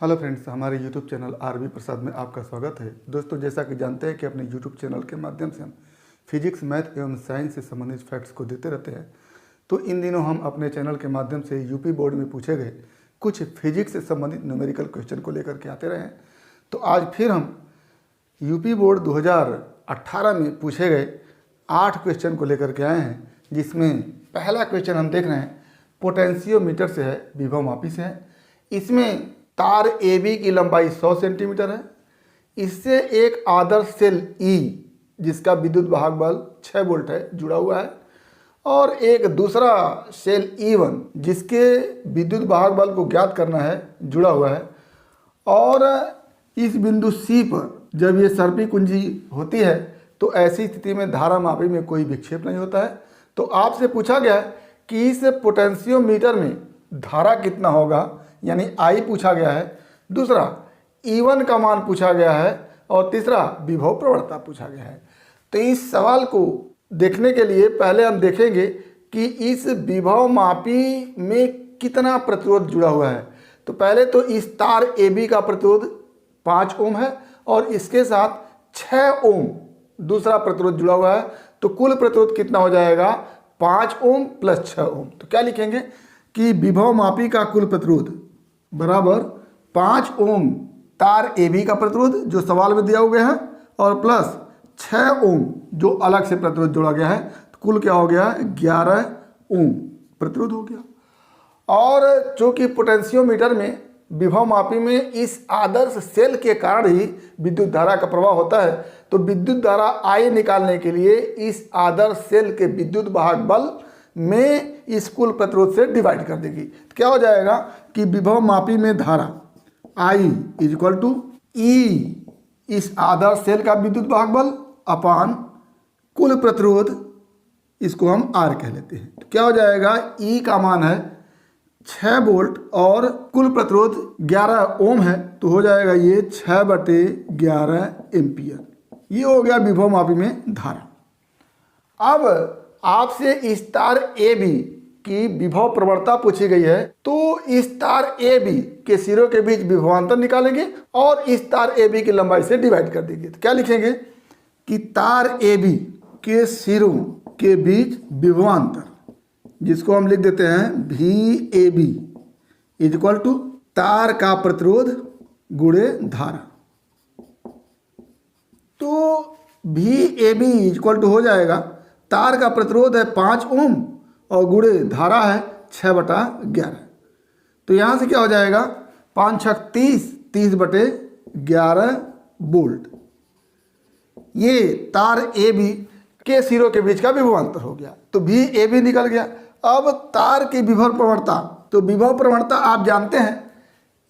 Hello friends, हमारे YouTube channel RB प्रसाद में आपका स्वागत है। दोस्तों, जैसा कि जानते हैं कि अपने यूट्यूब चैनल के माध्यम से हम फिजिक्स, मैथ एवं साइंस से संबंधित फैक्ट्स को देते रहते हैं। तो इन दिनों हम अपने चैनल के माध्यम से यूपी बोर्ड में पूछे गए कुछ फिजिक्स से संबंधित न्यूमेरिकल क्वेश्चन को लेकर के आते रहे हैं। तो आज फिर हम यूपी बोर्ड 2018 में पूछे गए 8 क्वेश्चन को लेकर के आए हैं, जिसमें पहला क्वेश्चन हम देख रहे हैं पोटेंशियोमीटर से है, विभव मापी से है। इसमें तार ए बी की लंबाई 100 सेंटीमीटर है। इससे एक आदर्श सेल ई जिसका विद्युत वाहक बल 6 वोल्ट है जुड़ा हुआ है, और एक दूसरा सेल E1 जिसके विद्युत वाहक बल को ज्ञात करना है जुड़ा हुआ है। और इस बिंदु C पर जब ये सर्पी कुंजी होती है तो ऐसी स्थिति में धारा मापी में कोई विक्षेप नहीं होता है। तो आपसे पूछा गया है कि इस पोटेंशियोमीटर में धारा कितना होगा, यानी I पूछा गया है। दूसरा E1 का मान पूछा गया है, और तीसरा विभव प्रवणता पूछा गया है। तो इस सवाल को देखने के लिए पहले हम देखेंगे कि इस विभव मापी में कितना प्रतिरोध जुड़ा हुआ है। तो पहले तो इस तार AB का प्रतिरोध 5 ओम है, और इसके साथ 6 ओम दूसरा प्रतिरोध जुड़ा हुआ है। तो कुल प्रतिरोध कितना हो जाएगा, 5 ओम प्लस 6 ओम। तो क्या लिखेंगे कि विभव मापी का कुल प्रतिरोध बराबर 5 ओम तार AB का प्रतिरोध जो सवाल में दिया हुआ है, और प्लस 6 ओम जो अलग से प्रतिरोध जोड़ा गया है। तो कुल क्या हो गया, 11 ओम प्रतिरोध हो गया। और चूंकि पोटेंशियोमीटर में विभव मापी में इस आदर्श सेल के कारण ही विद्युत धारा का प्रवाह होता है, तो विद्युत धारा I निकालने के लिए इस आदर्श सेल के विद्युत वाहक बल में इस कुल प्रतिरोध से डिवाइड कर देगी। तो क्या हो जाएगा कि विभव मापी में धारा I इक्वल टू E इस आदर्श सेल का विद्युत वाहक बल अपान कुल प्रतिरोध, इसको हम R कह लेते हैं। तो क्या हो जाएगा, E का मान है 6 वोल्ट और कुल प्रतिरोध 11 ओम है, तो हो जाएगा ये 6/11 एम्पियर। ये हो गया विभव मापी में धारा। अब आपसे इस तार AB की विभव प्रवणता पूछी गई है, तो इस तार AB के सिरों के बीच विभवांतर निकालेंगे और इस तार AB की लंबाई से डिवाइड कर देंगे। तो क्या लिखेंगे कि तार AB के सिरों के बीच विभवांतर, जिसको हम लिख देते हैं VAB इक्वल टू तार का प्रतिरोध गुणे धारा। तो VAB इक्वल टू हो जाएगा, तार का प्रतिरोध है 5 ओम और गुणे धारा है 6/11। तो यहाँ से क्या हो जाएगा, 5 6 30, 30/11 वोल्ट। ये तार AB के सिरों के बीच का विभवांतर हो गया, तो VAB निकल गया। अब तार की विभव प्रवणता, तो विभव प्रवणता आप जानते हैं,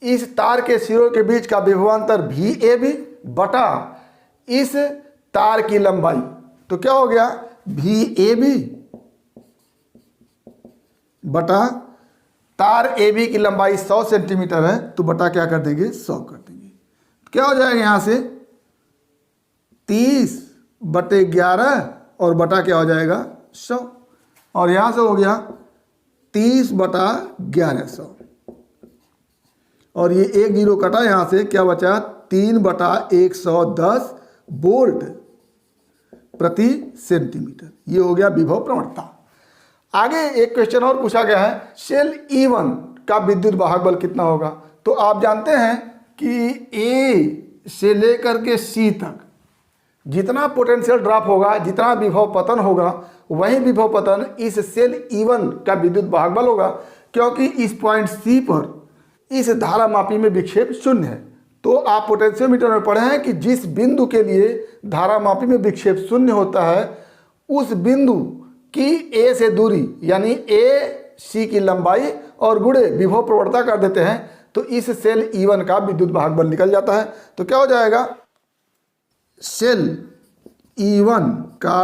इस तार के सिरों के बीच का विभवांतर VAB बटा इस तार की लंबाई। तो क्या हो गया, VAB बटा तार AB की लंबाई 100 सेंटीमीटर है, तो बटा क्या कर देंगे, 100 कर देंगे। क्या हो जाएगा यहाँ से 30/11 और बटा क्या हो जाएगा 100, और यहाँ से हो गया 30/1100, और ये 1 जीरो कटा, यहाँ से क्या बचा 3/110 वोल्ट प्रति सेंटीमीटर। ये हो गया विभव प्रवणता। आगे एक क्वेश्चन और पूछा गया है, सेल E1 का विद्युत वाहक बल कितना होगा। तो आप जानते हैं कि A से लेकर के C तक जितना पोटेंशियल ड्रॉप होगा, जितना विभव पतन होगा, वही विभव पतन इस सेल E1 का विद्युत वाहक बल होगा, क्योंकि इस पॉइंट C पर इस धारा मापी में विक्षेप 0 है। तो आप पोटेंशियोमीटर में पढ़े हैं कि जिस बिंदु के लिए धारा मापी में विक्षेप 0 होता है, उस बिंदु की A से दूरी यानी AC की लंबाई और गुणे विभव प्रवणता कर देते हैं, तो इस सेल E1 का विद्युत वाहक बल निकल जाता है। तो क्या हो जाएगा, सेल E1 का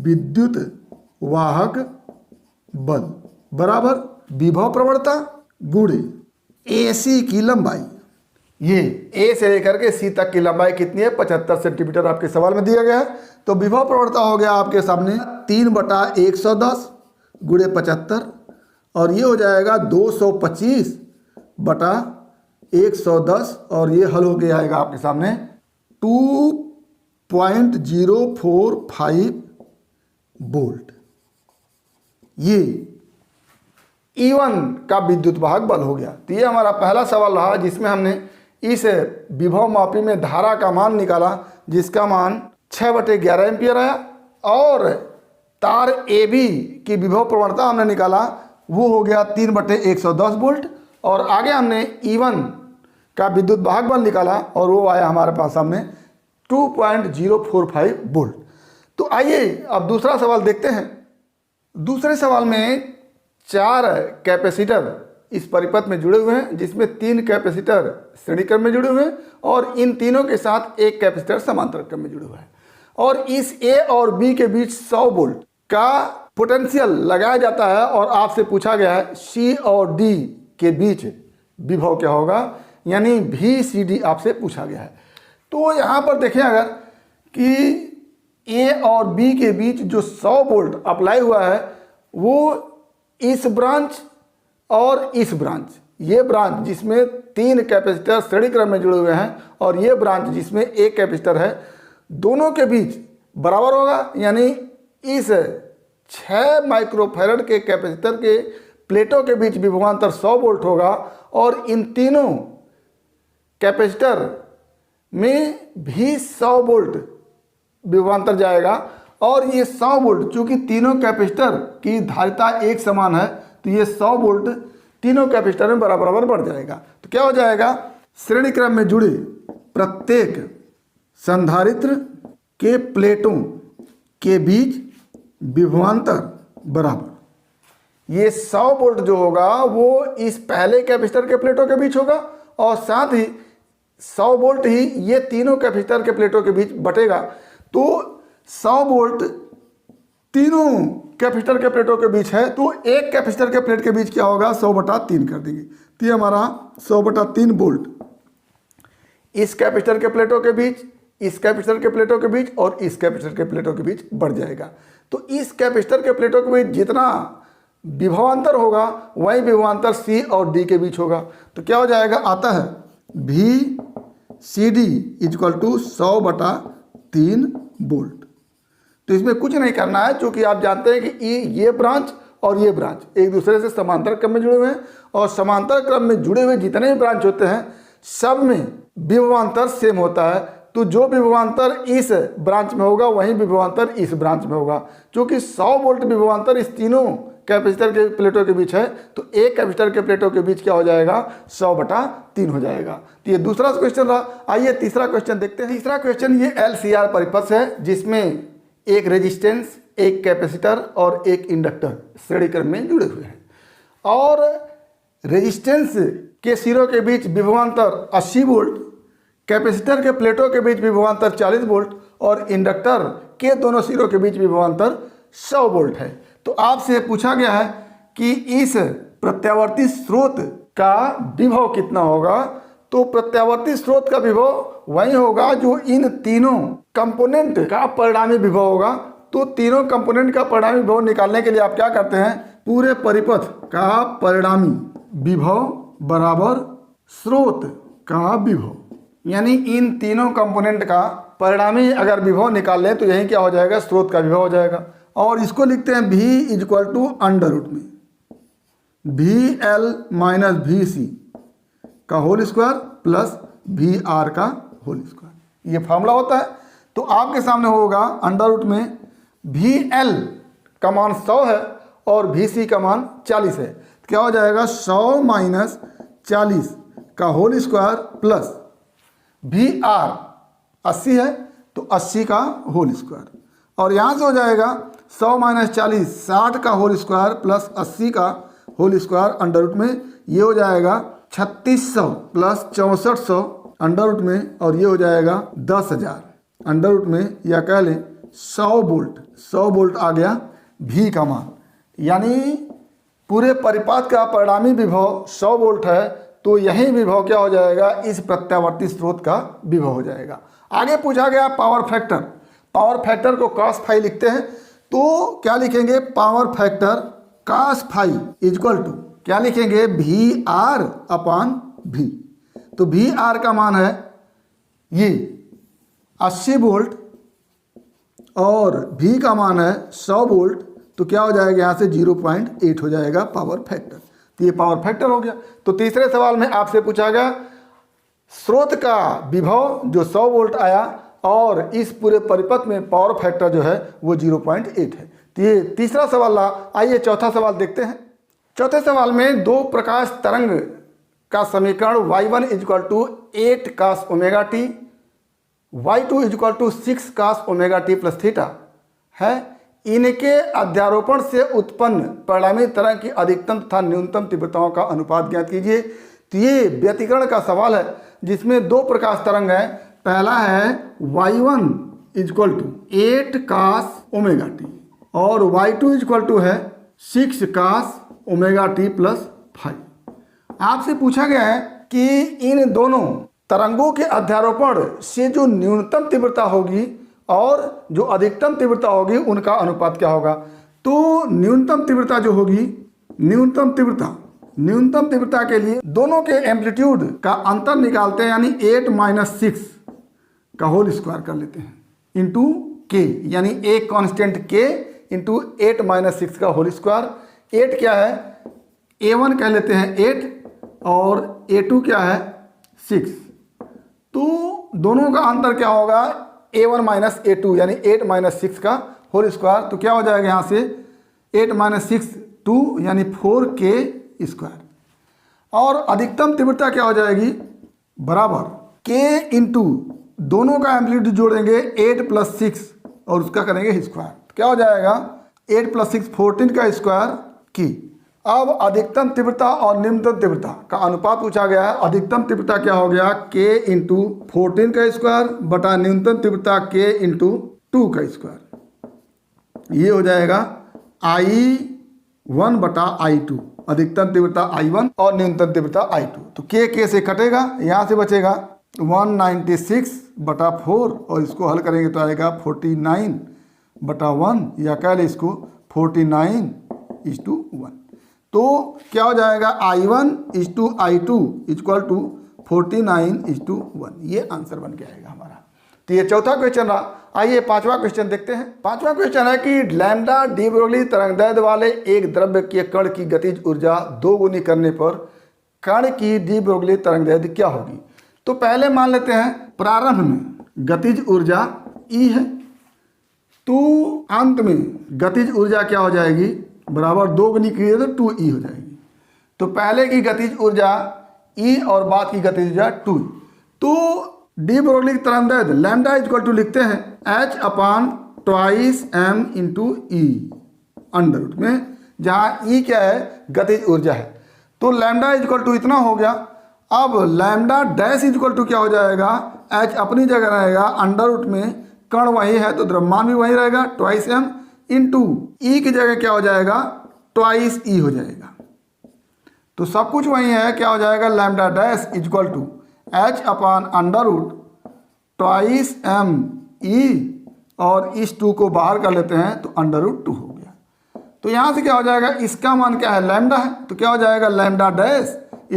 विद्युत वाहक बल बराबर विभव प्रवणता गुणे AC की लंबाई। ये A से लेकर के C तक की लंबाई कितनी है, 75 सेंटीमीटर आपके सवाल में दिया गया है। तो विभव प्रवणता हो गया आपके सामने 3/110 गुणे 75, और ये हो जाएगा 225/10 110 और ये हल होके आएगा आपके सामने 2.045 वोल्ट। ये E1 का विद्युत वाहक बल हो गया। तो ये हमारा पहला सवाल रहा जिसमें हमने इस विभव मापी में धारा का मान निकाला जिसका मान 6/11 एम्पियर आया, और तार AB की विभव प्रवणता हमने निकाला वो हो गया 3/110 वोल्ट, और आगे हमने E1 का विद्युत वाहक बल निकाला और वो आया हमारे पास सामने 2.045 वोल्ट। तो आइए अब दूसरा सवाल देखते हैं। दूसरे सवाल में 4 कैपेसिटर इस परिपथ में जुड़े हुए हैं जिसमें 3 कैपेसिटर श्रेणी क्रम में जुड़े हुए हैं और इन तीनों के साथ एक कैपेसिटर समांतर क्रम में जुड़े हुए हैं, और इस A और B के बीच 100 वोल्ट का पोटेंशियल लगाया जाता है और आपसे पूछा गया है C और D के बीच विभव क्या होगा, यानी VCD आपसे पूछा गया है। तो यहाँ पर देखें अगर कि A और B के बीच जो 100 वोल्ट अप्लाई हुआ है वो इस ब्रांच और इस ब्रांच, ये ब्रांच जिसमें 3 कैपेसिटर श्रेणी क्रम में जुड़े हुए हैं और ये ब्रांच जिसमें एक कैपेसिटर है, दोनों के बीच बराबर होगा, यानी इस 6 माइक्रोफैरड के कैपेसिटर के प्लेटों के बीच विभवांतर 100 वोल्ट होगा, और इन तीनों कैपेसिटर में भी 100 वोल्ट विभवांतर जाएगा, और ये 100 वोल्ट चूँकि तीनों कैपेसिटर की धारिता एक समान है तो ये 100 वोल्ट तीनों कैपेसिटर में बराबर बढ़ जाएगा। तो क्या हो जाएगा, श्रेणी क्रम में जुड़े प्रत्येक संधारित्र के प्लेटों के बीच विभवांतर बराबर, ये 100 वोल्ट जो होगा वो इस पहले कैपेसिटर के प्लेटों के बीच होगा, और साथ ही 100 वोल्ट ही ये तीनों कैपेसिटर के प्लेटों के बीच बटेगा। तो 100 वोल्ट तीनों कैपेसिटर के प्लेटों के बीच है, तो एक कैपेसिटर के प्लेट के बीच क्या होगा, 100/3 कर देंगे। तो ये हमारा 100/3 वोल्ट इस कैपेसिटर के प्लेटों के बीच, इस कैपेसिटर के प्लेटों के बीच और इस कैपेसिटर के प्लेटों के बीच बढ़ जाएगा। तो इस कैपेसिटर के प्लेटों के बीच जितना विभवांतर होगा वही विभवांतर C और D के बीच होगा। तो क्या हो जाएगा, आता है VCD = 100/3 वोल्ट। तो इसमें कुछ नहीं करना है, क्योंकि आप जानते हैं कि ये ब्रांच और ये ब्रांच एक दूसरे से समांतर क्रम में जुड़े हुए हैं, और समांतर क्रम में जुड़े हुए जितने भी ब्रांच होते हैं सब में विभवांतर सेम होता है। तो जो विभवांतर इस ब्रांच में होगा वही विभवांतर इस ब्रांच में होगा। क्योंकि 100 वोल्ट विभवांतर इस तीनों कैपेसिटर के प्लेटों के बीच है, तो एक कैपेसिटर के प्लेटों के बीच क्या हो जाएगा, 100/3 हो जाएगा। तो ये दूसरा क्वेश्चन रहा। आइए तीसरा क्वेश्चन देखते हैं। तीसरा क्वेश्चन ये LCR परिपथ है जिसमें एक रेजिस्टेंस, एक कैपेसिटर और एक इंडक्टर श्रेणी क्रम में जुड़े हुए हैं, और रेजिस्टेंस के सिरों के बीच विभवांतर 80 वोल्ट, कैपेसिटर के प्लेटों के बीच विभवांतर 40 वोल्ट और इंडक्टर के दोनों सिरों के बीच विभवांतर 100 वोल्ट है। तो आपसे पूछा गया है कि इस प्रत्यावर्ती स्रोत का विभव कितना होगा। तो प्रत्यावर्ती स्रोत का विभव वही होगा जो इन तीनों कंपोनेंट का परिणामी विभव होगा। तो तीनों कंपोनेंट का परिणामी विभव निकालने के लिए आप क्या करते हैं, पूरे परिपथ का परिणामी विभव बराबर स्रोत का विभव, यानी इन तीनों कंपोनेंट का परिणामी अगर विभव निकाल लें तो यही क्या हो जाएगा, स्रोत का विभव हो जाएगा। और इसको लिखते हैं V = में VL - VC का होल स्क्वायर प्लस VR का होल स्क्वायर, ये फॉर्मूला होता है। तो आपके सामने होगा अंडर रूट में VL का मान 100 है और VC का मान 40 है। तो क्या हो जाएगा, 100 - 40 का होल स्क्वायर प्लस VR 80 है तो 80 का होल स्क्वायर, और यहाँ से हो जाएगा 100 - 40 60 का होल स्क्वायर प्लस 80 का होल स्क्वायर अंडर रूट में, ये हो जाएगा 3600 प्लस 6400 अंडर रूट में, और ये हो जाएगा 10,000 अंडर रूट में, या कह लें 100 वोल्ट। 100 वोल्ट आ गया V का मान, यानी पूरे परिपात का परिणामी विभव 100 वोल्ट है। तो यही विभव क्या हो जाएगा, इस प्रत्यावर्ती स्रोत का विभव हो जाएगा। आगे पूछा गया पावर फैक्टर। पावर फैक्टर को cos फाई लिखते हैं, तो क्या लिखेंगे, पावर फैक्टर cos फाई = क्या लिखेंगे, VR/V। तो वी आर का मान है ये 80 वोल्ट और V का मान है 100 वोल्ट, तो क्या हो जाएगा यहाँ से 0.8 हो जाएगा पावर फैक्टर। तो ये पावर फैक्टर हो गया। तो तीसरे सवाल में आपसे पूछा गया स्रोत का विभव जो 100 वोल्ट आया और इस पूरे परिपथ में पावर फैक्टर जो है वो 0.8 है। तो ये तीसरा सवाल रहा। आइए चौथा सवाल देखते हैं। चौथे सवाल में दो प्रकाश तरंग का समीकरण y1 = 8 cos omega T, y2 = 6 cos omega T plus theta है। इनके अध्यारोपण से उत्पन्न परिणामी तरंग की अधिकतम तथा न्यूनतम तीव्रताओं का अनुपात ज्ञात कीजिए। तो ये व्यतिकरण का सवाल है जिसमें दो प्रकाश तरंग है। पहला है y1 = 8 cos ओमेगा टी और y2 = है 6 cos ओमेगा टी प्लस 5। आपसे पूछा गया है कि इन दोनों तरंगों के अध्यारोपण से जो न्यूनतम तीव्रता होगी और जो अधिकतम तीव्रता होगी उनका अनुपात क्या होगा। तो न्यूनतम तीव्रता जो होगी, न्यूनतम तीव्रता के लिए दोनों के एम्पलीट्यूड का अंतर निकालते हैं, यानी 8 - 6 का होल स्क्वायर कर लेते हैं इंटू के, यानी एक कांस्टेंट के इंटू 8 - 6 का होल स्क्वायर। 8 क्या है, A1 कह लेते हैं 8 और A2 क्या है 6। तो दोनों का अंतर क्या होगा, A1 - A2 यानी 8 - 6 का होल स्क्वायर। तो क्या हो जाएगा यहाँ से 8 - 6 2 यानी 4K स्क्वायर। और अधिकतम तीव्रता क्या हो जाएगी, बराबर K इंटू दोनों का एम्पलीट्यूड जोड़ेंगे 8 + 6 और उसका करेंगे स्क्वायर। क्या हो जाएगा 8 + 6 14 का स्क्वायर की। अब अधिकतम तीव्रता और न्यूनतम तीव्रता का अनुपात पूछा गया है। अधिकतम तीव्रता क्या हो गया, K इंटू 14 का स्क्वायर बटा न्यूनतम तीव्रता K इंटू 2 का स्क्वायर। ये हो जाएगा I1 बटा I2, अधिकतम तीव्रता I1 और न्यूनतम तीव्रता I2। तो K से कटेगा, यहाँ से बचेगा 196 बटा 4 और इसको हल करेंगे तो आएगा 49 बटा 1 या कह लें इसको 49:1। तो क्या हो जाएगा I1 = I2 = 49:1। ये आंसर बन के आएगा हमारा। तो ये चौथा क्वेश्चन रहा। आइए पांचवा क्वेश्चन देखते हैं। पांचवा क्वेश्चन है कि लैम्डा डी ब्रोगली तरंगदैर्ध्य वाले एक द्रव्य के कण की गतिज ऊर्जा 2 गुनी करने पर कण की डी ब्रोगली तरंगदैर्ध्य क्या होगी। तो पहले मान लेते हैं प्रारंभ में गतिज ऊर्जा E है, तो अंत में गतिज ऊर्जा क्या हो जाएगी, बराबर 2 गुनी की तो 2E हो जाएगी। तो पहले की गतिज ऊर्जा E और बाद की गतिज ऊर्जा 2E। तो डी ब्रोगली तरंगदैर्ध्य लैम्डा = लिखते हैं h/2m × E अंडर रूट में, जहाँ E क्या है, गतिज ऊर्जा है। तो लैम्डा = इतना हो गया। अब लैम्डा डैश = क्या हो जाएगा, h अपनी जगह रहेगा, अंडर रूट में कण वही है तो द्रव्यमान भी वही रहेगा 2m इंटू E की जगह क्या हो जाएगा 2E हो जाएगा। तो सब कुछ वही है, क्या हो जाएगा लैम्डा डैश = h/√2m E और इस 2 को बाहर कर लेते हैं तो √2 हो गया। तो यहाँ से क्या हो जाएगा, इसका मान क्या है, लैम्डा है, तो क्या हो जाएगा लैम्डा डैश =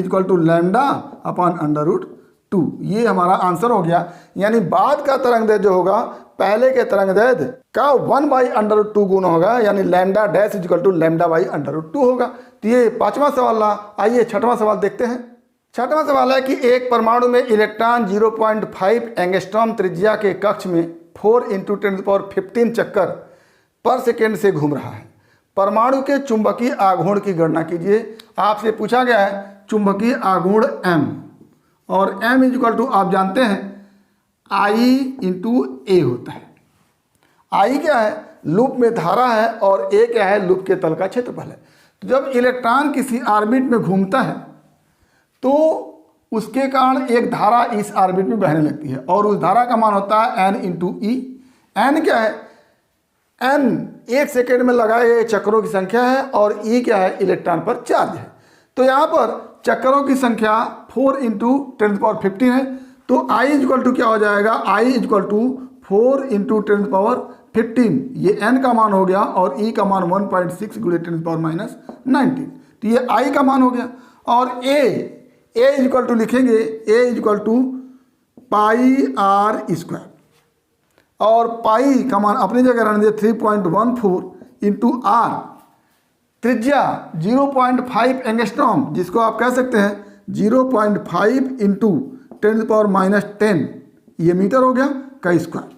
λ/√2। ये हमारा आंसर हो गया। यानी बाद का तरंगदैर्ध्य जो होगा पहले के तरंगदैर्ध्य का 1/√2 गुना होगा, यानी लैम्डा डैश = λ/√2 होगा। तो ये पांचवा सवाल रहा। आइए छठवां सवाल देखते हैं। छठवां सवाल है कि एक परमाणु में इलेक्ट्रॉन 0.5 एंगस्ट्रॉम त्रिज्या के कक्ष में 4 × 1015 चक्कर पर सेकेंड से घूम रहा है। परमाणु के चुंबकीय आघूर्ण की गणना कीजिए। आपसे पूछा गया है चुंबकीय आघूर्ण M, और M = आप जानते हैं I × A होता है। I क्या है, लूप में धारा है, और A क्या है, लूप के तल का क्षेत्रफल है। तो जब इलेक्ट्रॉन किसी ऑर्बिट में घूमता है तो उसके कारण एक धारा इस ऑर्बिट में बहने लगती है, और उस धारा का मान होता है N × E। N क्या है, N 1 सेकेंड में लगाए गए चक्रों की संख्या है, और E क्या है, इलेक्ट्रॉन पर चार्ज है। तो यहाँ पर चक्रों की संख्या 4 × 1015 है। तो I = क्या हो जाएगा, I = 4 × 1015, ये N का मान हो गया, और E का मान 1.6 × 10⁻19। तो ये I का मान हो गया। और A ए इक्वल टू लिखेंगे, A equal to pi r square, और पाई का मान अपनी जगह रहने दिया 3.14 इंटू आर, त्रिज्या 0.5 एंगस्ट्रॉम, जिसको आप कह सकते हैं 0.5 इंटू 10⁻⁻10, ये मीटर हो गया का स्क्वायर।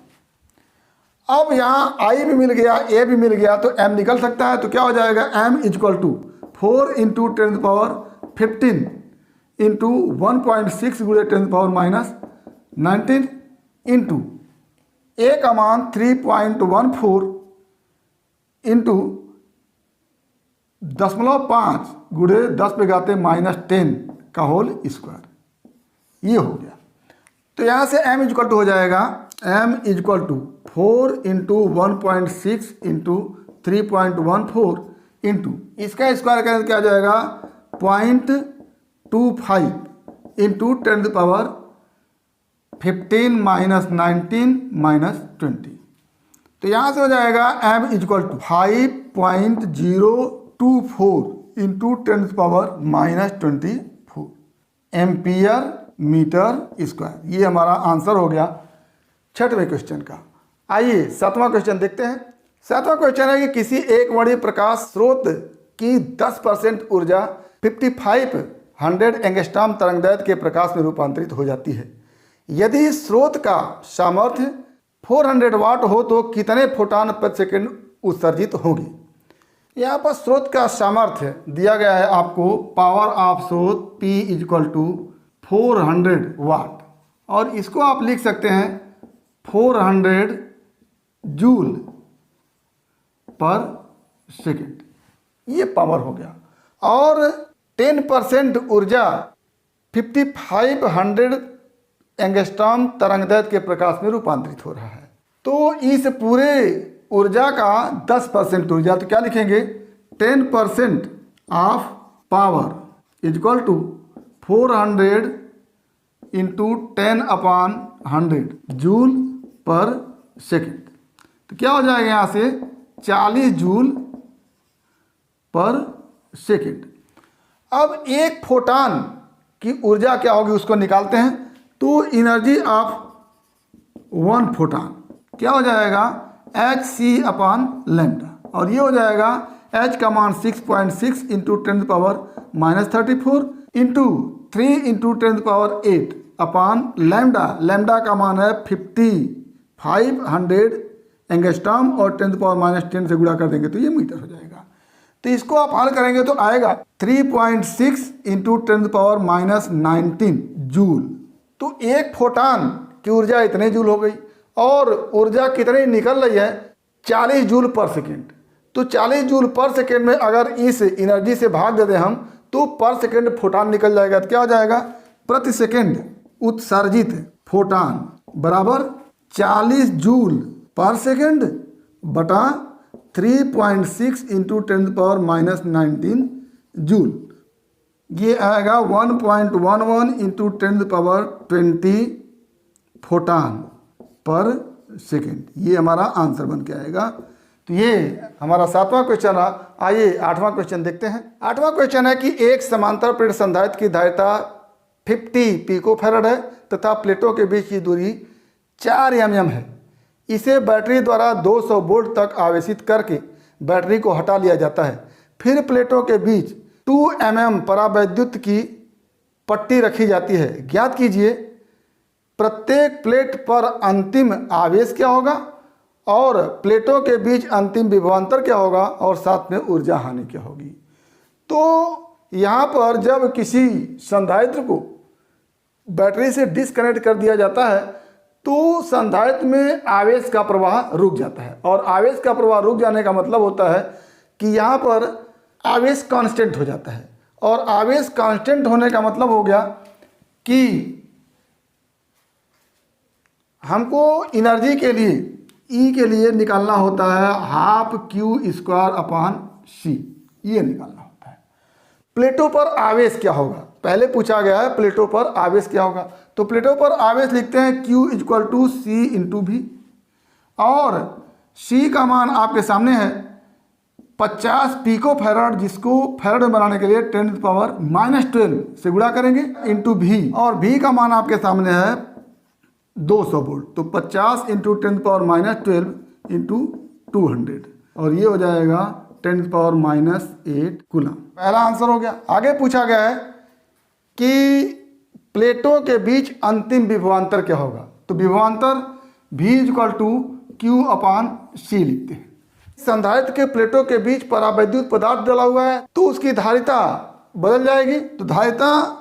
अब यहाँ आई भी मिल गया, ए भी मिल गया, तो एम निकल सकता है। तो क्या हो जाएगा, m equal to 4 into 10⁻15 into 1.6 गुणे 10⁻⁻19 इंटू ए का मान 3.14 इंटू 0.5 गुणे 10⁻10 का होल स्क्वायर, ये हो गया। तो यहाँ से m इक्वल टू हो जाएगा, m equal to 4 into 1.6 into 3.14 into इसका स्क्वायर करें क्या हो जाएगा 0.25 इंटू 10⁻15-19-20। तो यहाँ से हो जाएगा m equal to 5.024 into 10⁻⁻24 ampere metre square. ये हमारा आंसर हो गया छठवें क्वेश्चन का। आइए सातवां क्वेश्चन देखते हैं। सातवां क्वेश्चन है कि किसी एक वर्णीय प्रकाश स्रोत की 10% ऊर्जा 5500 एंगस्ट्रॉम तरंगदैर्घ्य के प्रकाश में रूपांतरित हो जाती है। यदि स्रोत का सामर्थ्य 400 वाट हो तो कितने फोटॉन प्रति सेकंड उत्सर्जित होंगे। यहाँ पर स्रोत का सामर्थ्य दिया गया है आपको, पावर ऑफ स्रोत P इक्वल टू 400 वाट, और इसको आप लिख सकते हैं 400 जूल पर सेकंड, ये पावर हो गया। और 10% ऊर्जा 5500 एंगस्ट्रॉम तरंगदैर्घ्य के प्रकाश में रूपांतरित हो रहा है। तो इस पूरे ऊर्जा का 10% ऊर्जा, तो क्या लिखेंगे 10% of power equal to 400 into 10/100 joule per second. तो क्या हो जाएगा यहाँ से 40 जूल पर सेकंड। अब एक फोटॉन की ऊर्जा क्या होगी उसको निकालते हैं। तो एनर्जी ऑफ 1 फोटॉन क्या हो जाएगा hc/λ, और ये हो जाएगा h का मान 6.6 इंटू 10⁻⁻34 इंटू 3 इंटू 10⁸ अपान लैम्डा। लैम्डा का मान है 5500 एंगस्ट्रॉम, और 10⁻⁻10 से गुणा कर देंगे तो ये मीटर हो जाएगा। तो इसको आप हल करेंगे तो आएगा 3.6 इंटू 10⁻⁻19 जूल। तो एक फोटॉन की ऊर्जा इतने जूल हो गई, और ऊर्जा कितनी निकल रही है 40 जूल पर सेकेंड। तो 40 जूल पर सेकेंड में अगर इस एनर्जी से भाग देते हम तो पर सेकेंड फोटॉन निकल जाएगा। तो क्या हो जाएगा प्रति सेकेंड उत्सर्जित फोटॉन बराबर 40 जूल पर सेकेंड बटा 3.6 इंटू 10⁻⁻19 जूल। ये आएगा 1.11 इंटू 10⁻20 फोटॉन पर सेकेंड। ये हमारा आंसर बन के आएगा। तो ये हमारा सातवां क्वेश्चन रहा। आइए आठवां क्वेश्चन देखते हैं। आठवां क्वेश्चन है कि एक समांतर प्लेट संधारित्र की धारिता 50 पिकोफैराड है तथा प्लेटों के बीच की दूरी 4 mm है। इसे बैटरी द्वारा 200 वोल्ट तक आवेशित करके बैटरी को हटा लिया जाता है। फिर प्लेटों के बीच 2 mm परावैद्युत की पट्टी रखी जाती है। ज्ञात कीजिए प्रत्येक प्लेट पर अंतिम आवेश क्या होगा और प्लेटों के बीच अंतिम विभवांतर क्या होगा, और साथ में ऊर्जा हानि क्या होगी। तो यहाँ पर जब किसी संधारित्र को बैटरी से डिस्कनेक्ट कर दिया जाता है तो संधारित्र में आवेश का प्रवाह रुक जाता है, और आवेश का प्रवाह रुक जाने का मतलब होता है कि यहाँ पर आवेश कांस्टेंट हो जाता है। और आवेश कांस्टेंट होने का मतलब हो गया कि हमको एनर्जी के लिए E के लिए निकालना होता है 12Q²/C, ये निकालना होता है। प्लेटों पर आवेश क्या होगा, पहले पूछा गया है प्लेटों पर आवेश क्या होगा। तो प्लेटों पर आवेश लिखते हैं Q = C × V, और C का मान आपके सामने है 50 पिको फैराड, जिसको फैराड में बनाने के लिए 10⁻⁻12 से गुणा करेंगे इंटू भी, और भी का मान आपके सामने है 200 वोल्ट। तो 50 इंटू 10⁻12 इंटू 200, और ये हो जाएगा 10⁻8 कूलम। पहला आंसर हो गया। आगे पूछा गया है कि प्लेटों के बीच अंतिम विभवांतर क्या होगा। तो विभवांतर V=Q/C लिखते हैं। संधारित्र के प्लेटों के बीच परावैद्युत पदार्थ डला हुआ है तो उसकी धारिता बदल जाएगी। तो धारिता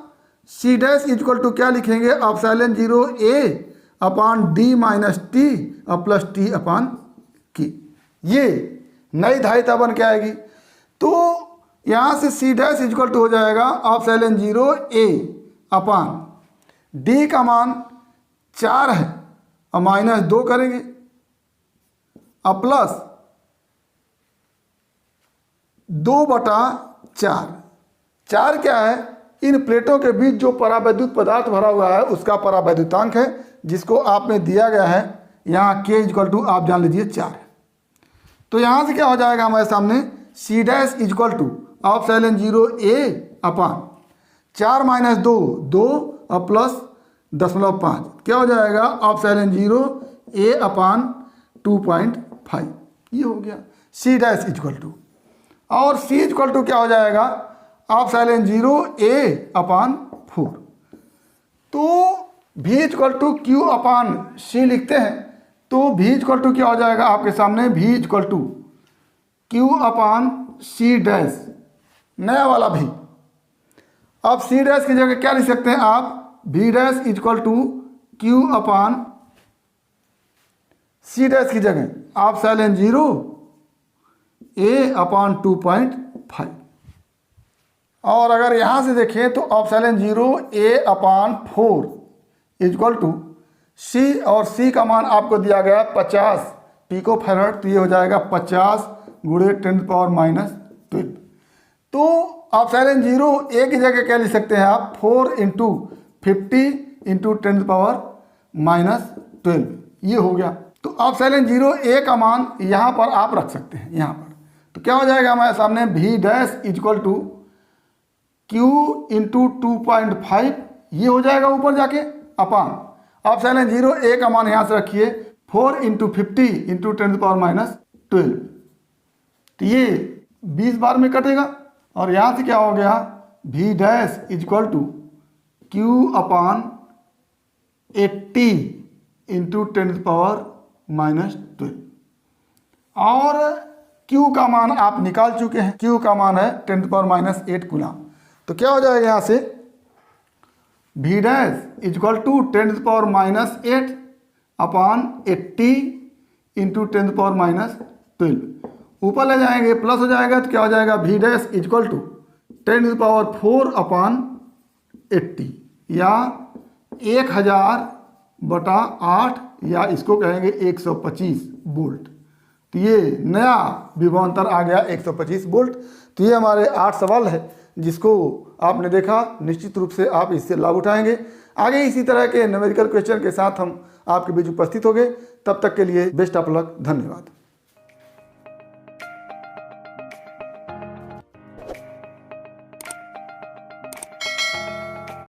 C' क्या लिखेंगे, ε0A/d-T+T/K। ये नई धारिता बन के आएगी। तो यहाँ से C' हो जाएगा ε0A/d का मान 4 है और -2 करेंगे और प्लस 2/4। 4 क्या है, इन प्लेटों के बीच जो परावैद्युत पदार्थ भरा हुआ है उसका परावैद्युतांक है, जिसको आप में दिया गया है यहाँ K आप जान लीजिए 4 है। तो यहाँ से क्या हो जाएगा हमारे सामने, C' ε0A/4 - 2 और प्लस 0.5 क्या हो जाएगा, ε0A/2.5। ये हो गया C'। और C क्या हो जाएगा, ε0A/4। तो V=Q/C लिखते हैं। तो V क्या हो जाएगा आपके सामने, V=Q/C', नया वाला भी। अब C' की जगह क्या लिख सकते हैं आप, V' Q/C' की जगह आप ε0A/2.5। और अगर यहाँ से देखें तो ε0A/4 C, और C का मान आपको दिया गया 50 पिको फैराड। तो ये हो जाएगा 50 × 10⁻12। तो ε0A की जगह क्या लिख सकते हैं आप, 4 × 50 × 10⁻12। ये हो गया। तो ε0A का मान यहाँ पर आप रख सकते हैं यहाँ पर। तो क्या हो जाएगा हमारे सामने, V' Q × 2.5, ये हो जाएगा ऊपर जाके अपान। ε0A का मान यहाँ से रखिए 4 × 50 × 10⁻12। तो ये 20 बार में कटेगा। और यहाँ से क्या हो गया, V' Q/80 × 10⁻12। और Q का मान आप निकाल चुके हैं, Q का मान है 10⁻8 कूलम। तो क्या हो जाएगा यहाँ से, V' 10⁻8/80 × 10⁻12। ऊपर ले जाएंगे प्लस हो जाएगा तो क्या हो जाएगा, V' 10⁻4/80 या 1000/8 या इसको कहेंगे 125 वोल्ट। तो ये नया विभवांतर आ गया 125 वोल्ट। तो ये हमारे 8 सवाल है जिसको आपने देखा। निश्चित रूप से आप इससे लाभ उठाएंगे। आगे इसी तरह के न्यूमेरिकल क्वेश्चन के साथ हम आपके बीच उपस्थित होंगे। तब तक के लिए बेस्ट ऑफ लक। धन्यवाद।